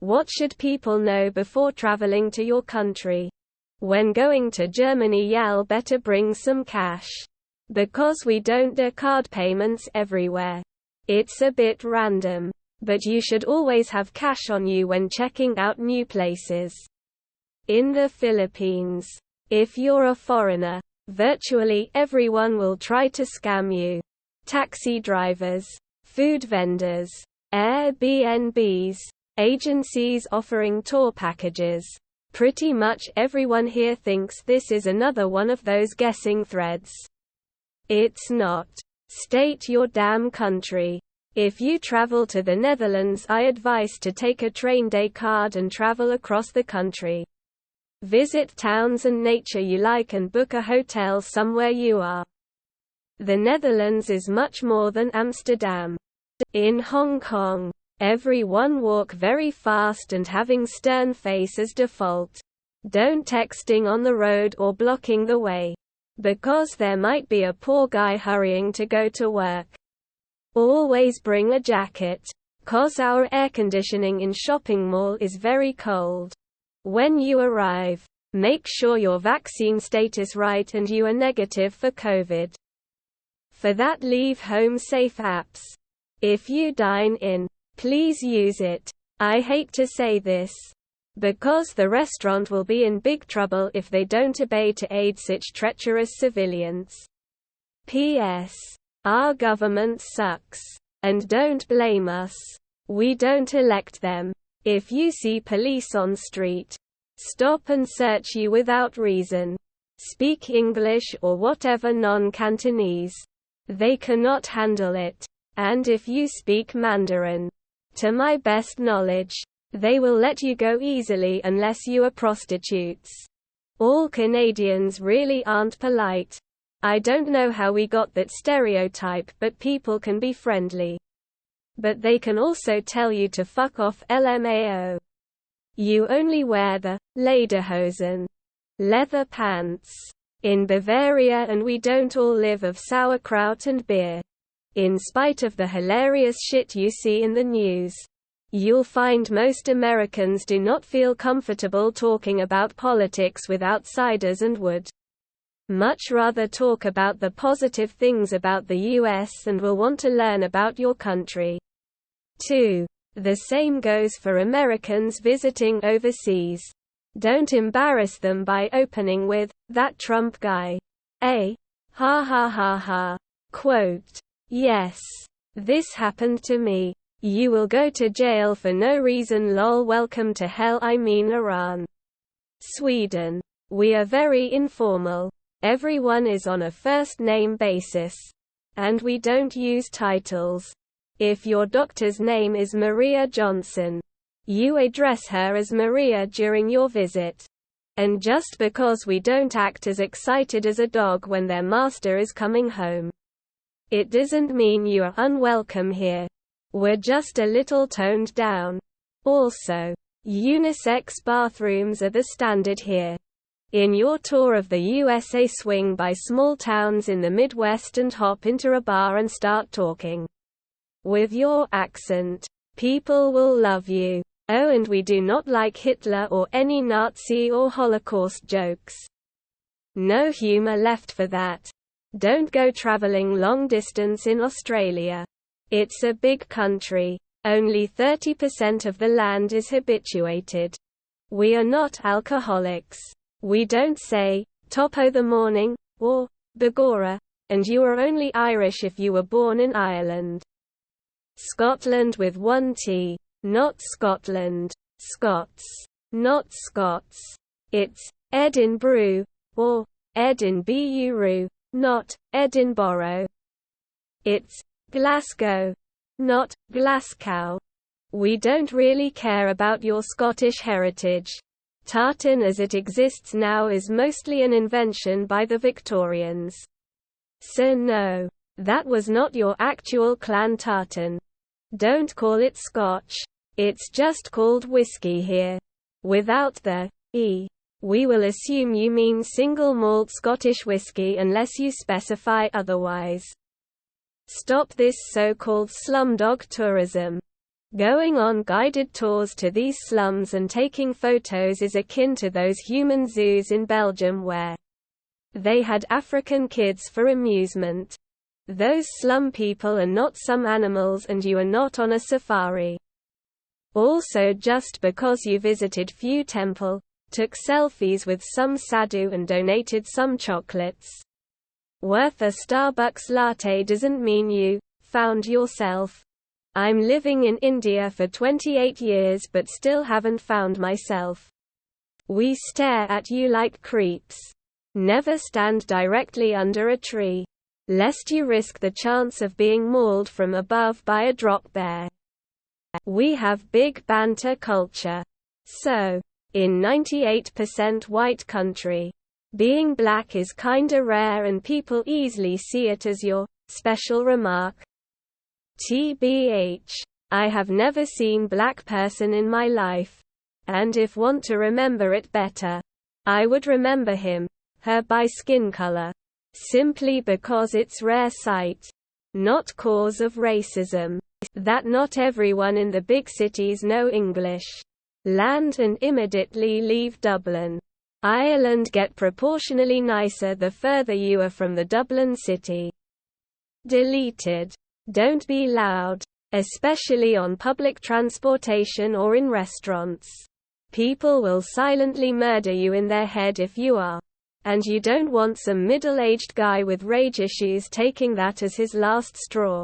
What should people know before traveling to your country? When going to Germany, y'all better bring some cash. Because we don't do card payments everywhere. It's a bit random. But you should always have cash on you when checking out new places. In the Philippines, if you're a foreigner, virtually everyone will try to scam you. Taxi drivers, food vendors, Airbnbs, agencies offering tour packages. Pretty much everyone here thinks this is another one of those guessing threads. It's not. State your damn country. If you travel to the Netherlands, I advise to take a train day card and travel across the country. Visit towns and nature you like and book a hotel somewhere you are. The Netherlands is much more than Amsterdam. In Hong Kong, everyone walk very fast and having stern face as default. Don't texting on the road or blocking the way. Because there might be a poor guy hurrying to go to work. Always bring a jacket. 'Cause our air conditioning in shopping mall is very cold. When you arrive, make sure your vaccine status right and you are negative for COVID. For that, leave home safe apps. If you dine in, please use it. I hate to say this, because the restaurant will be in big trouble if they don't obey to aid such treacherous civilians. P.S. Our government sucks. And don't blame us. We don't elect them. If you see police on street, stop and search you without reason. Speak English or whatever non-Cantonese. They cannot handle it. And if you speak Mandarin, to my best knowledge, they will let you go easily unless you are prostitutes. All Canadians really aren't polite. I don't know how we got that stereotype, but people can be friendly. But they can also tell you to fuck off, LMAO. You only wear the lederhosen, leather pants, in Bavaria, and we don't all live of sauerkraut and beer. In spite of the hilarious shit you see in the news, you'll find most Americans do not feel comfortable talking about politics with outsiders and would much rather talk about the positive things about the US and will want to learn about your country. 2. The same goes for Americans visiting overseas. Don't embarrass them by opening with, "That Trump guy. Ha ha ha ha." Quote, "Yes. This happened to me. You will go to jail for no reason, lol. Welcome to hell, I mean Iran." Sweden. We are very informal. Everyone is on a first-name basis. And we don't use titles. If your doctor's name is Maria Johnson, you address her as Maria during your visit. And just because we don't act as excited as a dog when their master is coming home, it doesn't mean you are unwelcome here. We're just a little toned down. Also, unisex bathrooms are the standard here. In your tour of the USA, swing by small towns in the Midwest and hop into a bar and start talking with your accent. People will love you. Oh, and we do not like Hitler or any Nazi or Holocaust jokes. No humor left for that. Don't go traveling long distance in Australia. It's a big country. Only 30% of the land is habituated. We are not alcoholics. We don't say, "Top o' the morning," or "Begorra," and you are only Irish if you were born in Ireland. Scotland with one T. Not Scotland. Scots. Not Scots. It's Edinburgh, or Edinburgh, not Edinburgh. It's Glasgow, not Glasgow. We don't really care about your Scottish heritage. Tartan as it exists now is mostly an invention by the Victorians. So no, that was not your actual clan tartan. Don't call it Scotch. It's just called whiskey here. Without the E. We will assume you mean single malt Scottish whiskey unless you specify otherwise. Stop this so-called slumdog tourism. Going on guided tours to these slums and taking photos is akin to those human zoos in Belgium where they had African kids for amusement. Those slum people are not some animals and you are not on a safari. Also, just because you visited few temple, took selfies with some sadhu and donated some chocolates worth a Starbucks latte doesn't mean you found yourself. I'm living in India for 28 years but still haven't found myself. We stare at you like creeps. Never stand directly under a tree, lest you risk the chance of being mauled from above by a drop bear. We have big banter culture. So, in 98% white country, being black is kinda rare and people easily see it as your special remark. TBH. I have never seen black person in my life. And if want to remember it better, I would remember him, her by skin color. Simply because it's rare sight. Not cause of racism. That not everyone in the big cities know English. Land and immediately leave Dublin. Ireland get proportionally nicer the further you are from the Dublin city. Deleted. Don't be loud, especially on public transportation or in restaurants. People will silently murder you in their head if you are. And you don't want some middle-aged guy with rage issues taking that as his last straw.